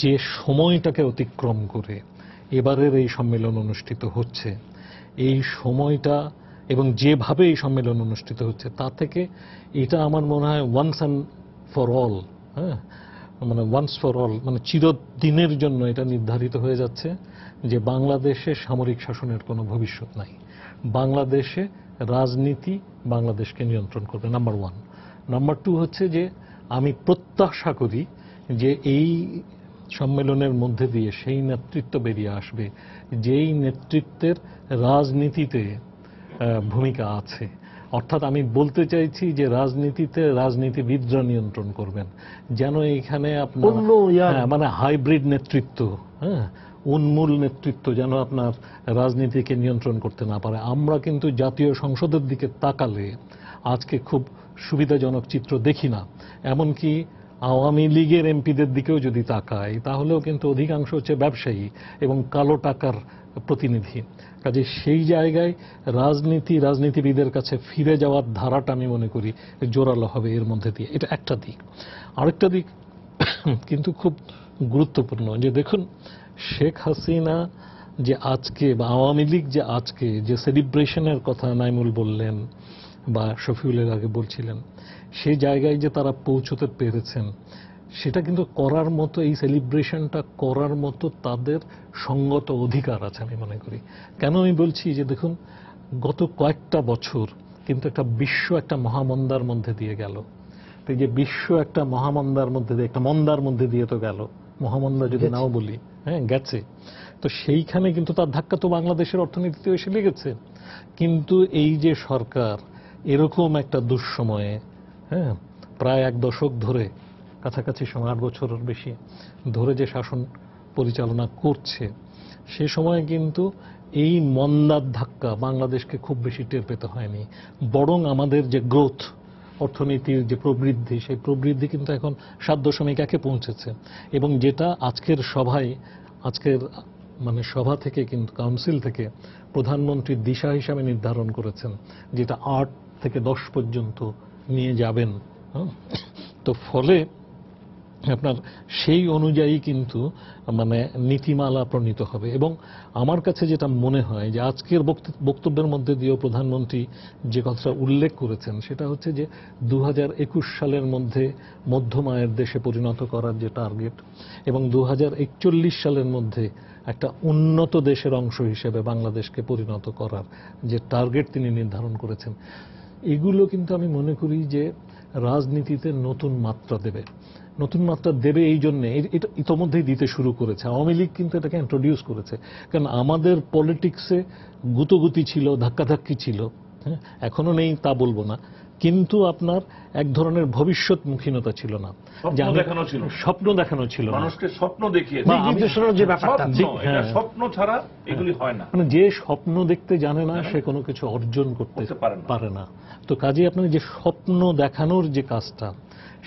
যে সময়টাকে অতিক্রম করে এবারের এই সম্মেলন অনুষ্ঠিত হচ্ছে, এই সময়টা এবং যেভাবে এই সম্মেলন অনুষ্ঠিত হচ্ছে, তা থেকে এটা আমার মনে হয় once and for all, once for all, চিরদিনের জন্য এটা নির্ধারিত হয়ে যাচ্ছে যে বাংলাদেশে সামরিক শাসনের কোনো ভবিষ্যৎ নাই। বাংলাদেশে রাজনীতি বাংলাদেশকে নিয়ন্ত্রণ করবে, নাম্বার ওয়ান। নাম্বার টু হচ্ছে যে আমি প্রত্যাশা করি যে এই সম্মেলনের মধ্যে দিয়ে সেই নেতৃত্ব বেরিয়ে আসবে যেই নেতৃত্বের রাজনীতিতে ভূমিকা আছে। অর্থাৎ আমি বলতে চাইছি যে রাজনীতিতে রাজনীতিবিদরা নিয়ন্ত্রণ করবেন, যেন এইখানে আপনার হাইব্রিড নেতৃত্ব, উন্মূল নেতৃত্ব যেন আপনার রাজনীতিকে নিয়ন্ত্রণ করতে না পারে। আমরা কিন্তু জাতীয় সংসদের দিকে তাকালে আজকে খুব সুবিধাজনক চিত্র দেখি না। এমনকি আওয়ামী লীগের এমপিদের দিকেও যদি তাকাই, তাহলেও কিন্তু অধিকাংশ হচ্ছে ব্যবসায়ী এবং কালো টাকার প্রতিনিধি। কাজে সেই জায়গায় রাজনীতিবিদের কাছে ফিরে যাওয়ার ধারাটা আমি মনে করি জোরালো হবে এর মধ্যে দিয়ে। এটা একটা দিক। আরেকটা দিক কিন্তু খুব গুরুত্বপূর্ণ, যে দেখুন, শেখ হাসিনা যে আজকে বা আওয়ামী লীগ যে আজকে যে সেলিব্রেশনের কথা নাইমুল বললেন বা শফিউলের আগে বলছিলেন, সেই জায়গায় যে তারা পৌঁছতে পেরেছেন, সেটা কিন্তু করার মতো, এই সেলিব্রেশনটা করার মতো তাদের সঙ্গত অধিকার আছে আমি মনে করি। কেন আমি বলছি যে দেখুন, গত কয়েকটা বছর কিন্তু একটা মহামন্দার মধ্যে দিয়ে গেল। তো এই যে বিশ্ব একটা মহামন্দার মধ্যে দিয়ে, একটা মন্দার মধ্যে দিয়ে তো গেল, মহামন্দা যদি নাও বলি, গেছে। তো সেইখানে কিন্তু তার ধাক্কা তো বাংলাদেশের অর্থনীতিতে এসে লেগেছে। কিন্তু এই যে সরকার এরকম একটা দুঃসময়ে, প্রায় 1 দশক ধরে, কাছাকাছি সময় 8 বছরের বেশি ধরে যে শাসন পরিচালনা করছে, সে সময় কিন্তু এই মন্দার ধাক্কা বাংলাদেশকে খুব বেশি টের পেতে হয়নি। বরং আমাদের যে গ্রোথ, অর্থনীতির যে প্রবৃদ্ধি, সেই প্রবৃদ্ধি কিন্তু এখন 7.1-এ পৌঁছেছে। এবং যেটা আজকের সভা থেকে কিন্তু, কাউন্সিল থেকে প্রধানমন্ত্রী দিশা হিসাবে নির্ধারণ করেছেন, যেটা 8 থেকে 10 পর্যন্ত নিয়ে যাবেন। তো ফলে আপনার সেই অনুযায়ী কিন্তু নীতিমালা প্রণীত হবে। এবং আমার কাছে যেটা মনে হয় যে আজকের বক্তব্যের মধ্যে দিয়েও প্রধানমন্ত্রী যে কথাটা উল্লেখ করেছেন, সেটা হচ্ছে যে 2021 সালের মধ্যে মধ্যম আয়ের দেশে পরিণত করার যে টার্গেট, এবং 2041 সালের মধ্যে একটা উন্নত দেশের অংশ হিসেবে বাংলাদেশকে পরিণত করার যে টার্গেট তিনি নির্ধারণ করেছেন, এগুলো কিন্তু আমি মনে করি যে রাজনীতিতে নতুন মাত্রা দেবে। নতুন মাত্রা দেবে এই জন্যে, এটা ইতোমধ্যেই দিতে শুরু করেছে। আওয়ামী লীগ কিন্তু এটাকে ইন্ট্রোডিউস করেছে, কারণ আমাদের পলিটিক্সে গুতোগুতি ছিল, ধাক্কাধাক্কি ছিল, হ্যাঁ, এখনো নেই তা বলবো না, কিন্তু আপনার এক ধরনের ভবিষ্যৎমুখীনতা ছিল না, স্বপ্ন দেখানো ছিল, স্বপ্ন দেখানো ছিল না, মানুষকে স্বপ্ন দেখিয়ে দিক নির্দেশনার যে ব্যাপারটা, এটা স্বপ্ন ছাড়া এগুলি হয় না। মানে যে স্বপ্ন দেখতে জানে না সে কোনো কিছু অর্জন করতে পারে না। তো কাজে আপনার যে স্বপ্ন দেখানোর যে কাজটা,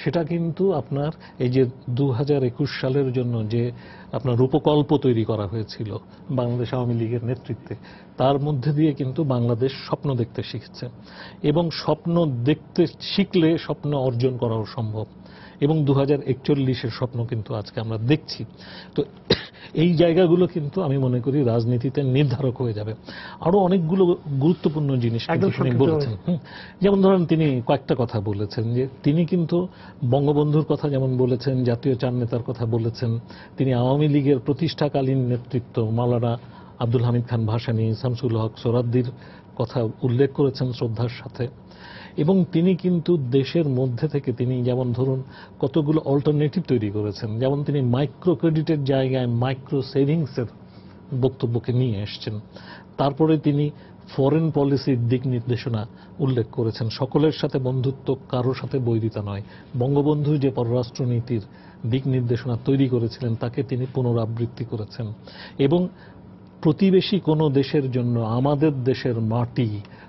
সেটা কিন্তু আপনার এই যে 2021 সালের জন্য যে আপনার রূপকল্প তৈরি করা হয়েছিল বাংলাদেশ আওয়ামী লীগের নেতৃত্বে, তার মধ্যে দিয়ে কিন্তু বাংলাদেশ স্বপ্ন দেখতে শিখছে, এবং স্বপ্ন দেখতে শিখলে স্বপ্ন অর্জন করাও সম্ভব, এবং 2041-এর স্বপ্ন কিন্তু আজকে আমরা দেখছি। তো এই জায়গাগুলো কিন্তু আমি মনে করি রাজনীতিতে নির্ধারক হয়ে যাবে। আরো অনেকগুলো গুরুত্বপূর্ণ জিনিস তিনি বলেছেন। যেমন ধরেন তিনি কয়েকটা কথা বলেছেন, যে তিনি কিন্তু বঙ্গবন্ধুর কথা যেমন বলেছেন, জাতীয় চার নেতার কথা বলেছেন, তিনি আওয়ামী লীগের প্রতিষ্ঠাকালীন নেতৃত্ব মাওলানা আব্দুল হামিদ খান ভাসানী, শামসুল হক সোহরাওয়ার্দীর কথা উল্লেখ করেছেন শ্রদ্ধার সাথে। এবং তিনি কিন্তু দেশের মধ্যে থেকে তিনি যেমন ধরুন কতগুলো অল্টারনেটিভ তৈরি করেছেন, যেমন তিনি মাইক্রো ক্রেডিটের জায়গায় মাইক্রো সেভিংসের বক্তব্যকে নিয়ে এসছেন। তারপরে তিনি ফরেন পলিসির দিক নির্দেশনা উল্লেখ করেছেন, সকলের সাথে বন্ধুত্ব, কারোর সাথে বৈরিতা নয়। বঙ্গবন্ধু যে পররাষ্ট্রনীতির দিক নির্দেশনা তৈরি করেছিলেন তাকে তিনি পুনরাবৃত্তি করেছেন। এবং প্রতিবেশী কোনো দেশের জন্য আমাদের দেশের মাটি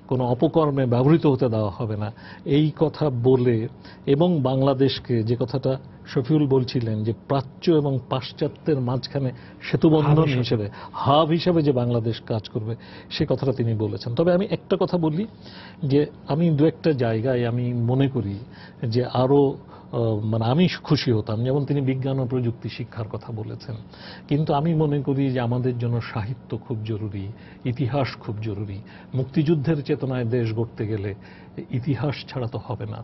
কোনো অপকর্মে ব্যবহৃত হতে দেওয়া হবে না, এই কথা বলে, এবং বাংলাদেশকে যে কথাটা শফিউল বলছিলেন যে প্রাচ্য এবং পাশ্চাত্যের মাঝখানে সেতুবন্ধন হিসেবে, হাব হিসেবে যে বাংলাদেশ কাজ করবে, সে কথাটা তিনি বলেছেন। তবে আমি একটা কথা বলি, যে আমি দু একটা জায়গায় আমি মনে করি যে আরো মানে আমি খুশি হতাম, যেমন তিনি বিজ্ঞান ও প্রযুক্তি শিক্ষার কথা বলেছেন, কিন্তু আমি মনে করি যে আমাদের জন্য সাহিত্য খুব জরুরি, ইতিহাস খুব জরুরি। মুক্তিযুদ্ধের চেতনায় দেশ গড়তে গেলে ইতিহাস ছাড়া তো হবে না।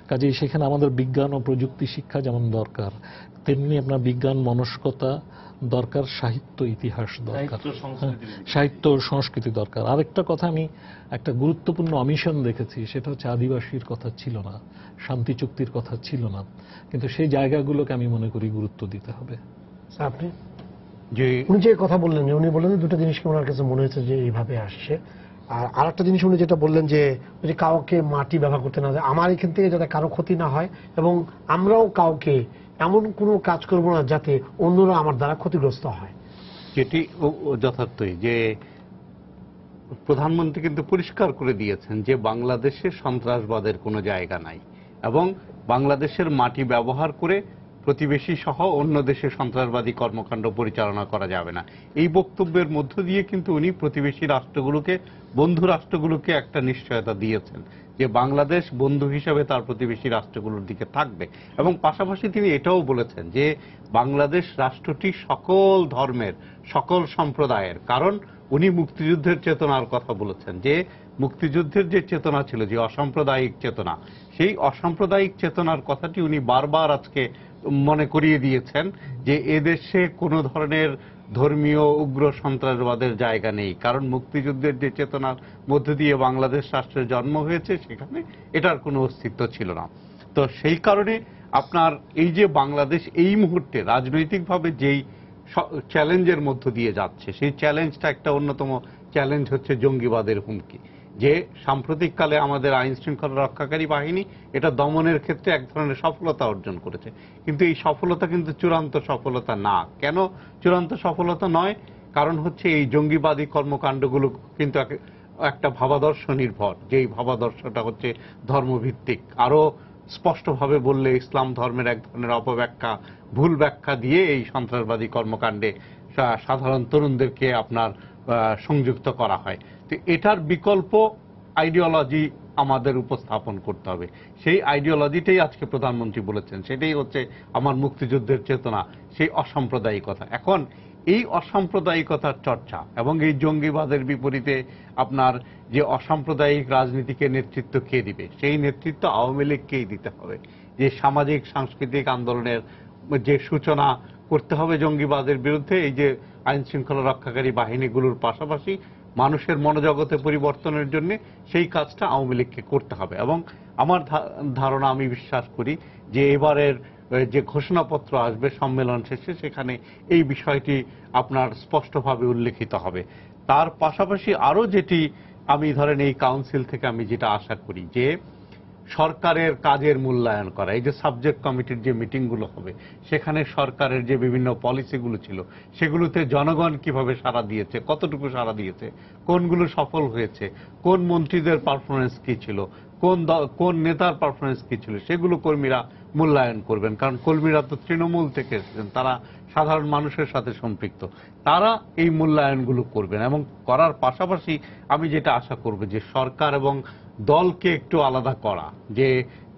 কাজেই সেখানে আমাদের বিজ্ঞান ও প্রযুক্তি শিক্ষা যেমন দরকার, তেমনি আপনার বিজ্ঞান মনস্কতা দরকার, সাহিত্য ইতিহাস দরকার, সাহিত্য সংস্কৃতি দরকার। আরেকটা কথা, আমি একটা গুরুত্বপূর্ণ অমিশন দেখেছি, সেটা হচ্ছে আদিবাসীর কথা ছিল না, শান্তি চুক্তির কথা ছিল না, কিন্তু সেই জায়গাগুলোকে আমি মনে করি গুরুত্ব দিতে হবে। আপনি যে উনি যে কথা বললেন, উনি বললেন দুটো জিনিসকে ওনার কাছে মনে হয়েছে যে এইভাবে আসছে। আর আরেকটা জিনিস উনি যেটা বললেন যে কাউকে মাটি ব্যবহার করতে না দেয়, আমার এখান থেকে যাতে কারো ক্ষতি না হয়, এবং আমরাও কাউকে এমন কোনো কাজ করব না যাতে অন্যরা আমার দ্বারা ক্ষতিগ্রস্ত হয়। যেটি যথার্থই যে প্রধানমন্ত্রী কিন্তু পরিষ্কার করে দিয়েছেন যে বাংলাদেশে সন্ত্রাসবাদের কোনো জায়গা নাই, এবং বাংলাদেশের মাটি ব্যবহার করে প্রতিবেশী সহ অন্য দেশে সন্ত্রাসবাদী কর্মকাণ্ড পরিচালনা করা যাবে না। এই বক্তব্যের মধ্য দিয়ে কিন্তু উনি প্রতিবেশী রাষ্ট্রগুলোকে, বন্ধু রাষ্ট্রগুলোকে একটা নিশ্চয়তা দিয়েছেন যে বাংলাদেশ বন্ধু হিসেবে তার প্রতিবেশী রাষ্ট্রগুলোর দিকে থাকবে। এবং পাশাপাশি তিনি এটাও বলেছেন যে বাংলাদেশ রাষ্ট্রটি সকল ধর্মের, সকল সম্প্রদায়ের, কারণ উনি মুক্তিযুদ্ধের চেতনার কথা বলেছেন, যে মুক্তিযুদ্ধের যে চেতনা ছিল, যে অসাম্প্রদায়িক চেতনা, সেই অসাম্প্রদায়িক চেতনার কথাটি উনি বারবার আজকে মনে করিয়ে দিয়েছেন, যে এদেশে কোনো ধরনের ধর্মীয় উগ্র সন্ত্রাসবাদের জায়গা নেই, কারণ মুক্তিযুদ্ধের যে চেতনার মধ্য দিয়ে বাংলাদেশ রাষ্ট্রের জন্ম হয়েছে সেখানে এটার কোনো অস্তিত্ব ছিল না। তো সেই কারণে আপনার এই যে বাংলাদেশ এই মুহূর্তে রাজনৈতিকভাবে যেই চ্যালেঞ্জের মধ্য দিয়ে যাচ্ছে, সেই চ্যালেঞ্জটা একটা অন্যতম চ্যালেঞ্জ হচ্ছে জঙ্গিবাদের হুমকি, যে সাম্প্রতিককালে আমাদের আইন শৃঙ্খলা রক্ষাকারী বাহিনী এটা দমনের ক্ষেত্রে এক ধরনের সফলতা অর্জন করেছে, কিন্তু এই সফলতা কিন্তু চূড়ান্ত সফলতা না। কেন চূড়ান্ত সফলতা নয়? কারণ হচ্ছে এই জঙ্গিবাদী কর্মকাণ্ডগুলো কিন্তু একটা ভাবাদর্শ নির্ভর, যেই ভাবাদর্শটা হচ্ছে ধর্মভিত্তিক। আরো স্পষ্টভাবে বললে ইসলাম ধর্মের এক ধরনের অপব্যাখ্যা, ভুল ব্যাখ্যা দিয়ে এই সন্ত্রাসবাদী কর্মকাণ্ডে সাধারণ তরুণদেরকে আপনার সংযুক্ত করা হয়। তো এটার বিকল্প আইডিওলজি আমাদের উপস্থাপন করতে হবে। সেই আইডিওলজিটাই আজকে প্রধানমন্ত্রী বলেছেন, সেটাই হচ্ছে আমার মুক্তিযুদ্ধের চেতনা, সেই অসাম্প্রদায়িকতা। এখন এই অসাম্প্রদায়িকতার চর্চা এবং এই জঙ্গিবাদের বিপরীতে আপনার যে অসাম্প্রদায়িক রাজনীতিকে নেতৃত্ব কে দিবে? সেই নেতৃত্ব আওয়ামী লীগকেই দিতে হবে। যে সামাজিক সাংস্কৃতিক আন্দোলনের যে সূচনা করতে হবে জঙ্গিবাদের বিরুদ্ধে, এই যে আইন শৃঙ্খলা রক্ষাকারী বাহিনীগুলোর পাশাপাশি মানুষের মনোজগতে পরিবর্তনের জন্য সেই কাজটা আওয়ামী লীগকে করতে হবে। এবং আমার ধারণা, আমি বিশ্বাস করি যে এবারের যে ঘোষণাপত্র আসবে সম্মেলন শেষে, সেখানে এই বিষয়টি আপনার স্পষ্টভাবে উল্লেখিত হবে। তার পাশাপাশি আরো যেটি আমি ধরেন এই কাউন্সিল থেকে আমি যেটা আশা করি, যে সরকারের কাজের মূল্যায়ন করা। এই যে সাবজেক্ট কমিটির যে মিটিংগুলো হবে, সেখানে সরকারের যে বিভিন্ন পলিসিগুলো ছিল সেগুলোতে জনগণ কিভাবে সাড়া দিয়েছে, কতটুকু সাড়া দিয়েছে, কোনগুলো সফল হয়েছে, কোন মন্ত্রীদের পারফরমেন্স কি ছিল, কোন নেতার পারফরমেন্স কি ছিল, সেগুলো কর্মীরা মূল্যায়ন করবেন। কারণ কর্মীরা তো তৃণমূল থেকে এসেছেন, তারা সাধারণ মানুষের সাথে সম্পৃক্ত, তারা এই মূল্যায়নগুলো করবেন। এবং করার পাশাপাশি আমি যেটা আশা করব যে সরকার এবং দলকে একটু আলাদা করা, যে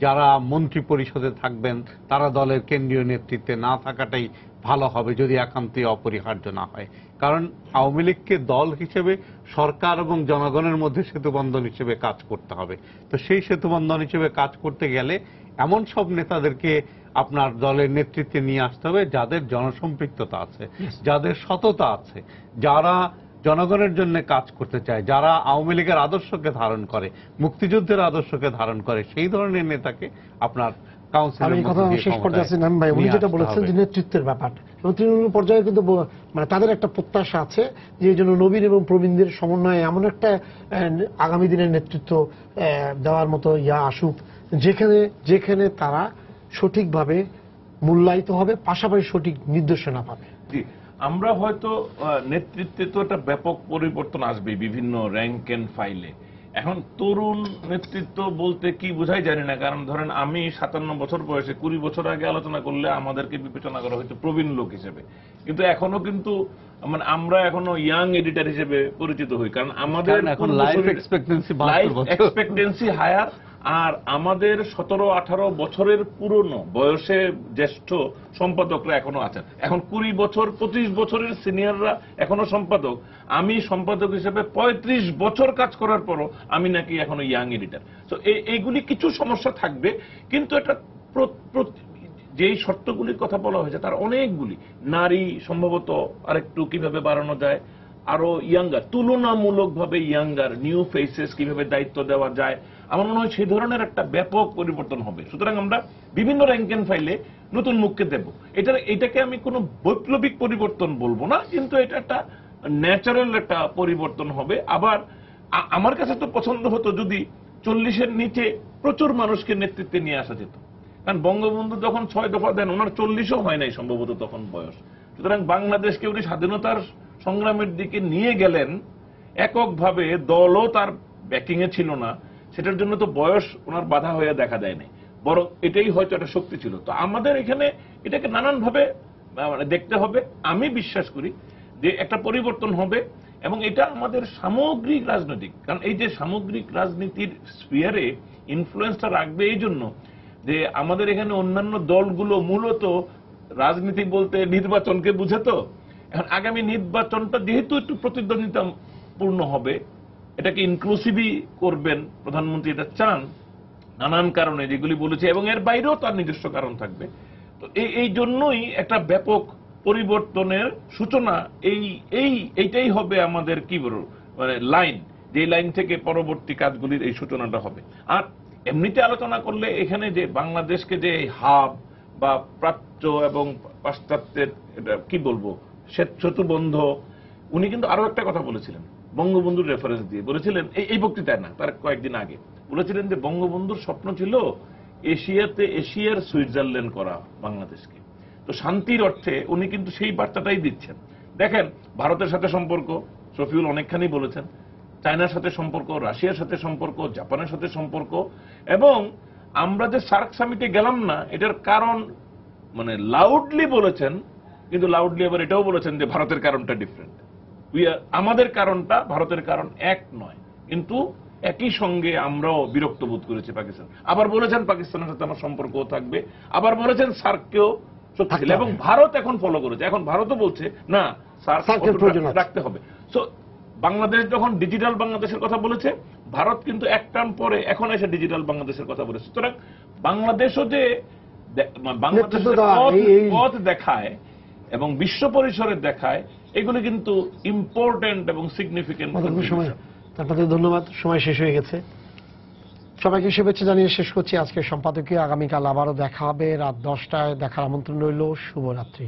যারা মন্ত্রী পরিষদে থাকবেন তারা দলের কেন্দ্রীয় নেতৃত্বে না থাকাটাই ভালো হবে, যদি একান্তই অপরিহার্য না হয়। কারণ আওয়ামী লীগকে দল হিসেবে সরকার এবং জনগণের মধ্যে সেতুবন্ধন হিসেবে কাজ করতে হবে। তো সেই সেতুবন্ধন হিসেবে কাজ করতে গেলে এমন সব নেতাদেরকে আপনার দলের নেতৃত্বে নিয়ে আসতে হবে যাদের জনসম্পৃক্ততা আছে, যাদের সততা আছে, যারা জনগণের জন্য কাজ করতে চায়, যারা আওয়ামী লীগের আদর্শকে ধারণ করে, মুক্তিযুদ্ধের আদর্শকে ধারণ করে, সেই ধরনের নেতাকে আপনার আমি কথা শেষ পর্যায়ে আছি নাম ভাই, উনি যেটা বলেছেন যে নেতৃত্বের ব্যাপারটা, এবং তৃণমূল পর্যায়ে কিন্তু মানে তাদের একটা প্রত্যাশা আছে যে এই জন্য নবীন এবং প্রবীণদের সমন্বয়ে এমন একটা আগামী দিনের নেতৃত্ব দেওয়ার মতো আসুক, যেখানে তারা সঠিকভাবে মূল্যায়িত হবে, পাশাপাশি সঠিক নির্দেশনা পাবে। আমরা হয়তো নেতৃত্বে তো একটা ব্যাপক পরিবর্তন আসবে বিভিন্ন র্যাঙ্ক এন্ড ফাইলে। এখন তরুণ নেতৃত্ব বলতে কি বোঝাই জানি না, কারণ ধরেন আমি 57 বছর বয়সে 20 বছর আগে আলোচনা করলে আমাদেরকে বিবেচনা করা হয়তো প্রবীণ লোক হিসেবে, কিন্তু এখনো কিন্তু মানে আমরা এখনো ইয়াং এডিটর হিসেবে পরিচিত হই, কারণ আমাদের লাইফ এক্সপেক্টেন্সি হায়ার। আর আমাদের 17-18 বছরের পুরনো বয়সে জ্যেষ্ঠ সম্পাদকরা এখনো আছেন। এখন 20 বছর 25 বছরের সিনিয়ররা এখনো সম্পাদক। আমি সম্পাদক হিসেবে 35 বছর কাজ করার পরও আমি নাকি এখনো ইয়াং এডিটর। তো এইগুলি কিছু সমস্যা থাকবে, কিন্তু এটা যেই শর্তগুলির কথা বলা হয়েছে তার অনেকগুলি। নারী সম্ভবত আরেকটু কিভাবে বাড়ানো যায়, আরো ইয়াঙ্গার, তুলনামূলকভাবে ইয়াঙ্গার নিউ ফেসেস কিভাবে দায়িত্ব দেওয়া যায়, আমার মনে হয় সেই ধরনের একটা ব্যাপক পরিবর্তন হবে। সুতরাং আমরা বিভিন্ন র্যাঙ্ক এন্ড ফাইলে নতুন মুখকে দেব। এটাকে আমি কোনো বৈপ্লবিক পরিবর্তন বলবো না, কিন্তু এটা একটা ন্যাচারাল একটা পরিবর্তন হবে। আবার আমার কাছে তো পছন্দ হতো যদি 40-এর নিচে প্রচুর মানুষকে নেতৃত্বে নিয়ে আসা যেত, কারণ বঙ্গবন্ধু যখন 6 দফা দেন ওনার 40ও হয় নাই সম্ভবত তখন বয়স। সুতরাং বাংলাদেশকে উনি স্বাধীনতার সংগ্রামের দিকে নিয়ে গেলেন এককভাবে, দলও তার ব্যাকিং এ ছিল না, সেটার জন্য তো বয়স ওনার বাধা হয়ে দেখা দেয় নাই, বরং এটাই হয়তো একটা শক্তি ছিল। তো আমাদের এখানে এটাকে নানানভাবে মানে দেখতে হবে। আমি বিশ্বাস করি যে একটা পরিবর্তন হবে, এবং এটা আমাদের সামগ্রিক রাজনৈতিক, কারণ এই যে সামগ্রিক রাজনীতির স্ফিয়ারে ইনফ্লুয়েন্সটা রাখবে এই জন্য যে আমাদের এখানে অন্যান্য দলগুলো মূলত রাজনীতি বলতে নির্বাচনকে বুঝে। তো এখন আগামী নির্বাচনটা যেহেতু একটু প্রতিদ্বন্দ্বিতাপূর্ণ হবে, এটাকে ইনক্লুসিভই করবেন প্রধানমন্ত্রী, এটা চান নানান কারণে যেগুলি বলেছে, এবং এর বাইরেও তার নিজস্ব কারণ থাকবে। তো এই জন্যই একটা ব্যাপক পরিবর্তনের সূচনা এইটাই হবে আমাদের কি বলবো মানে লাইন, যে লাইন থেকে পরবর্তী কাজগুলির এই সূচনাটা হবে। আর এমনিতে আলোচনা করলে এখানে যে বাংলাদেশকে যে হাব বা প্রাচ্য এবং পাশ্চাত্যের এটা কি বলবো সেতুবন্ধ, উনি কিন্তু আরো একটা কথা বলেছিলেন বঙ্গবন্ধুর রেফারেন্স দিয়ে, বলেছিলেন এই বক্তৃতায় না, তার কয়েকদিন আগে বলেছিলেন যে বঙ্গবন্ধুর স্বপ্ন ছিল এশিয়ার সুইজারল্যান্ড করা বাংলাদেশকে। তো শান্তির অর্থে উনি কিন্তু সেই বার্তাটাই দিচ্ছেন। দেখেন ভারতের সাথে সম্পর্ক শফিউল অনেকখানি বলেছেন, চায়নার সাথে সম্পর্ক, রাশিয়ার সাথে সম্পর্ক, জাপানের সাথে সম্পর্ক, এবং আমরা যে সার্ক সামিটে গেলাম না এটার কারণ মানে লাউডলি বলেছেন, কিন্তু লাউডলি আবার এটাও বলেছেন যে ভারতের কারণটা ডিফারেন্ট, আমাদের কারণটা ভারতের কারণ এক নয়, কিন্তু একই সঙ্গে আমরাও বিরক্ত বোধ করেছি পাকিস্তান। আবার বলেছেন পাকিস্তানের সাথে আমার সম্পর্কও থাকবে, আবার বলেছেন সার্ককেও শক্তিশালী, এবং ভারত এখন ফলো করেছে। এখন ভারতও বলছে না সার্ক রাখতে হবে। সো বাংলাদেশ যখন ডিজিটাল বাংলাদেশের কথা বলেছে, ভারত কিন্তু এক টার্ম পরে এখন এসে ডিজিটাল বাংলাদেশের কথা বলেছে। সুতরাং বাংলাদেশও যে বাংলাদেশের পথ দেখায় এবং বিশ্ব পরিসরে দেখায়, এগুলো কিন্তু ইম্পর্টেন্ট এবং সিগনিফিকেন্ট। সময় আপনাদের ধন্যবাদ, সময় শেষ হয়ে গেছে। সবাইকে শুভেচ্ছা জানিয়ে শেষ করছি আজকের সম্পাদকীয়। আগামীকাল আবারও দেখা হবে রাত 10টায়, দেখার আমন্ত্রণ রইল। শুভরাত্রি।